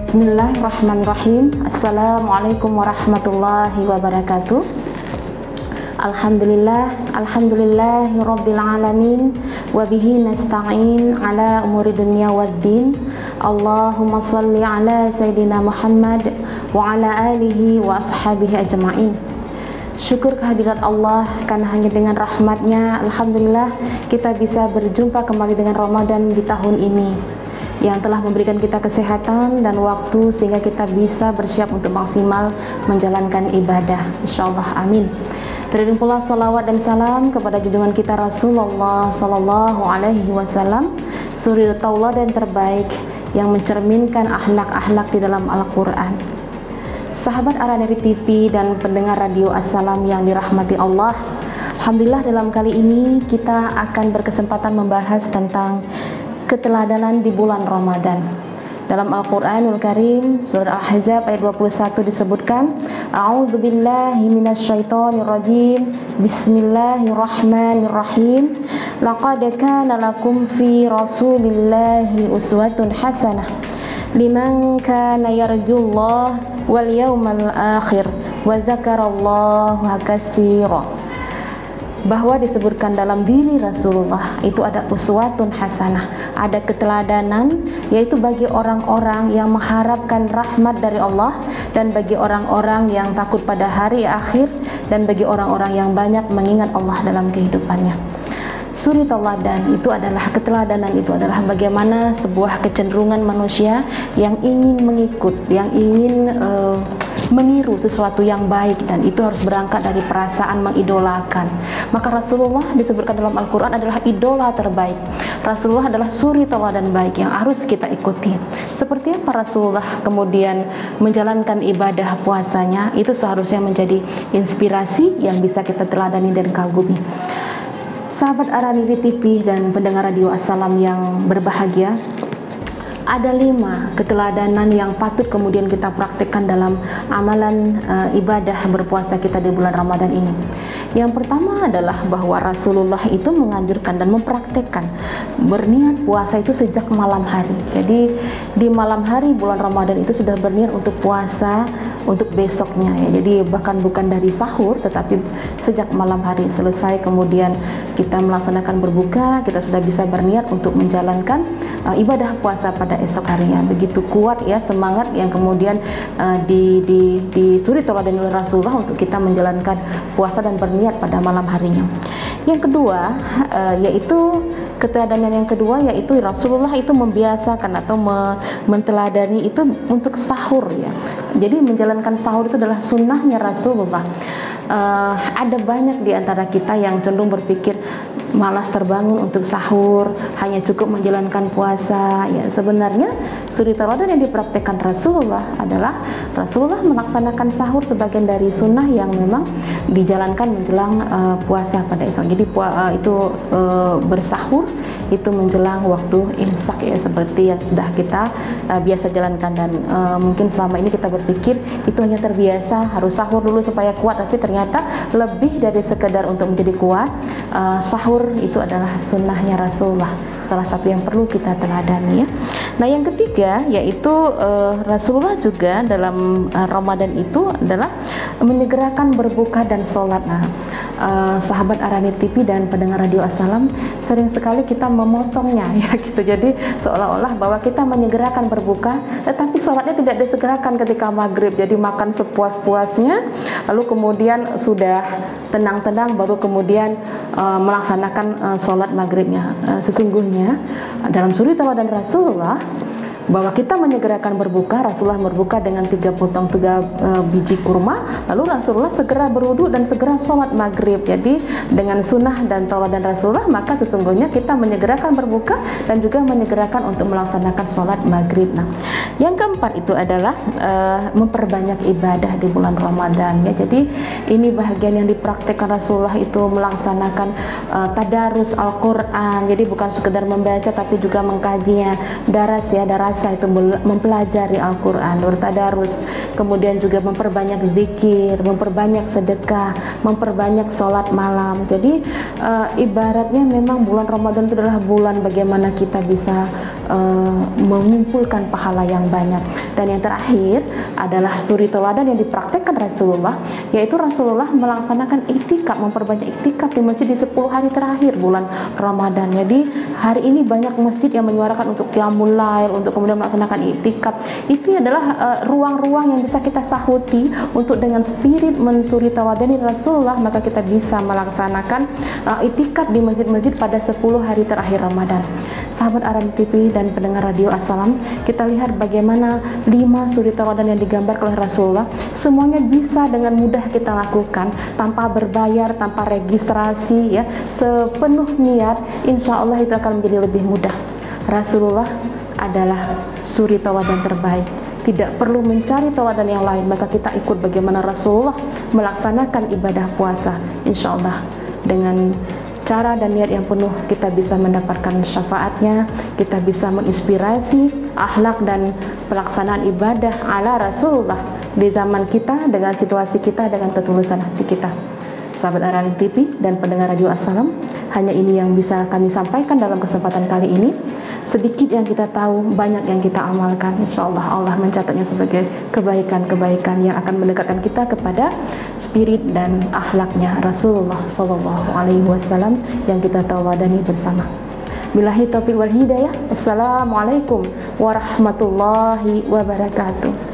Bismillahirrahmanirrahim. Assalamualaikum warahmatullahi wabarakatuh. Alhamdulillahirabbil alamin wa bihi nasta'in ala umuri dunya waddin. Allahumma shalli ala sayidina Muhammad wa ala alihi wa ashabihi ajma'in. Syukur kehadirat Allah, karena hanya dengan rahmatnya, alhamdulillah kita bisa berjumpa kembali dengan Ramadan di tahun ini yang telah memberikan kita kesehatan dan waktu sehingga kita bisa bersiap untuk maksimal menjalankan ibadah, insyaallah, amin. Teriring pula salawat dan salam kepada junjungan kita Rasulullah Sallallahu Alaihi Wasallam, suri tauladan terbaik yang mencerminkan akhlak-akhlak di dalam Al-Quran. Sahabat Araneri TV dan pendengar radio Assalam yang dirahmati Allah, alhamdulillah dalam kali ini kita akan berkesempatan membahas tentang keteladanan di bulan Ramadan. Dalam Al-Qur'anul Karim surah Al-Ahzab ayat 21 disebutkan, A'udzubillahi minasyaitonirrajim. Bismillahirrahmanirrahim. Laqad kana lakum fi Rasulillahi uswatun hasanah liman kana yarjullaha wal yawmal akhir wa dzakarallaha katsira. Bahwa disebutkan dalam diri Rasulullah itu ada uswatun hasanah, ada keteladanan, yaitu bagi orang-orang yang mengharapkan rahmat dari Allah, dan bagi orang-orang yang takut pada hari akhir, dan bagi orang-orang yang banyak mengingat Allah dalam kehidupannya. Suri tauladan itu adalah keteladanan, itu adalah bagaimana sebuah kecenderungan manusia yang ingin mengikut, yang ingin meniru sesuatu yang baik, dan itu harus berangkat dari perasaan mengidolakan. Maka Rasulullah disebutkan dalam Al-Quran adalah idola terbaik. Rasulullah adalah suri tauladan baik yang harus kita ikuti. Seperti apa Rasulullah kemudian menjalankan ibadah puasanya, itu seharusnya menjadi inspirasi yang bisa kita teladani dan kagumi. Sahabat Araneri TV dan pendengar radio Assalam yang berbahagia, ada 5 keteladanan yang patut kemudian kita praktikkan dalam amalan ibadah berpuasa kita di bulan Ramadan ini. Yang pertama adalah bahwa Rasulullah itu menganjurkan dan mempraktikkan berniat puasa itu sejak malam hari. Jadi di malam hari bulan Ramadan itu sudah berniat untuk puasa untuk besoknya ya. Jadi bahkan bukan dari sahur, tetapi sejak malam hari selesai kemudian kita melaksanakan berbuka, kita sudah bisa berniat untuk menjalankan ibadah puasa pada esok harinya. Begitu kuat ya semangat yang kemudian disuri tauladan oleh Rasulullah untuk kita menjalankan puasa dan berniat pada malam harinya. Yang kedua yaitu keteladanan yang kedua, yaitu Rasulullah itu membiasakan atau menteladani itu untuk sahur ya. Jadi menjalankan sahur itu adalah sunnahnya Rasulullah. Ada banyak di antara kita yang cenderung berpikir malas terbangun untuk sahur, hanya cukup menjalankan puasa ya. Sebenarnya suri tauladan yang dipraktikkan Rasulullah adalah Rasulullah melaksanakan sahur sebagian dari sunnah yang memang dijalankan menjelang puasa pada esok. Jadi bersahur itu menjelang waktu imsak ya, seperti yang sudah kita biasa jalankan. Dan mungkin selama ini kita berpikir itu hanya terbiasa harus sahur dulu supaya kuat, tapi ternyata lebih dari sekedar untuk menjadi kuat. Sahur itu adalah sunnahnya Rasulullah, salah satu yang perlu kita teladani ya. Nah yang ketiga yaitu Rasulullah juga dalam Ramadan itu adalah menyegerakan berbuka dan sholat. Nah sahabat Araneri TV dan pendengar radio Assalam, sering sekali kita memotongnya ya gitu. Jadi seolah-olah bahwa kita menyegerakan berbuka, tetapi sholatnya tidak disegerakan ketika maghrib. Jadi makan sepuas-puasnya, lalu kemudian sudah tenang-tenang baru kemudian melaksanakan sholat maghribnya. Sesungguhnya dalam suri tauladan Rasulullah bahwa kita menyegerakan berbuka, Rasulullah berbuka dengan 3 biji kurma, lalu Rasulullah segera berwudu dan segera sholat maghrib. Jadi dengan sunnah dan tauladan Rasulullah, maka sesungguhnya kita menyegerakan berbuka dan juga menyegerakan untuk melaksanakan sholat maghrib. Nah, yang keempat itu adalah memperbanyak ibadah di bulan Ramadan ya. Jadi ini bahagian yang dipraktikkan Rasulullah itu melaksanakan tadarus Al-Quran. Jadi bukan sekedar membaca tapi juga mengkajinya, daras ya, daras puasa itu mempelajari Al-Quran, bertadarus, kemudian juga memperbanyak zikir, memperbanyak sedekah, memperbanyak sholat malam. Jadi ibaratnya memang bulan Ramadan itu adalah bulan bagaimana kita bisa mengumpulkan pahala yang banyak. Dan yang terakhir adalah suri teladan yang dipraktekkan Rasulullah, yaitu Rasulullah melaksanakan iktikaf, memperbanyak iktikaf di masjid di 10 hari terakhir bulan Ramadan. Jadi hari ini banyak masjid yang menyuarakan untuk qiyamul lail, untuk kemudian melaksanakan iktikaf. Itu adalah ruang-ruang yang bisa kita sahuti untuk dengan spirit mensuri tawadani Rasulullah, maka kita bisa melaksanakan iktikaf di masjid-masjid pada 10 hari terakhir Ramadan. Sahabat Aram TV dan pendengar radio Assalam, kita lihat bagaimana 5 suri tawadan yang digambarkan oleh Rasulullah, semuanya bisa dengan mudah kita lakukan tanpa berbayar, tanpa registrasi, ya, sepenuh niat, insya Allah itu akan menjadi lebih mudah. Rasulullah adalah suri tawadan terbaik, tidak perlu mencari tawadan yang lain, maka kita ikut bagaimana Rasulullah melaksanakan ibadah puasa. Insya Allah dengan cara dan niat yang penuh kita bisa mendapatkan syafaatnya, kita bisa menginspirasi akhlak dan pelaksanaan ibadah ala Rasulullah di zaman kita, dengan situasi kita, dengan ketulusan hati kita. Sahabat Aram TV dan pendengar radio Assalam, hanya ini yang bisa kami sampaikan dalam kesempatan kali ini. Sedikit yang kita tahu, banyak yang kita amalkan. Insya Allah Allah mencatatnya sebagai kebaikan-kebaikan yang akan mendekatkan kita kepada spirit dan akhlaknya Rasulullah Shallallahu Alaihi Wasallam yang kita tawadani bersama. Billahi taufiq wal hidayah. Assalamualaikum warahmatullahi wabarakatuh.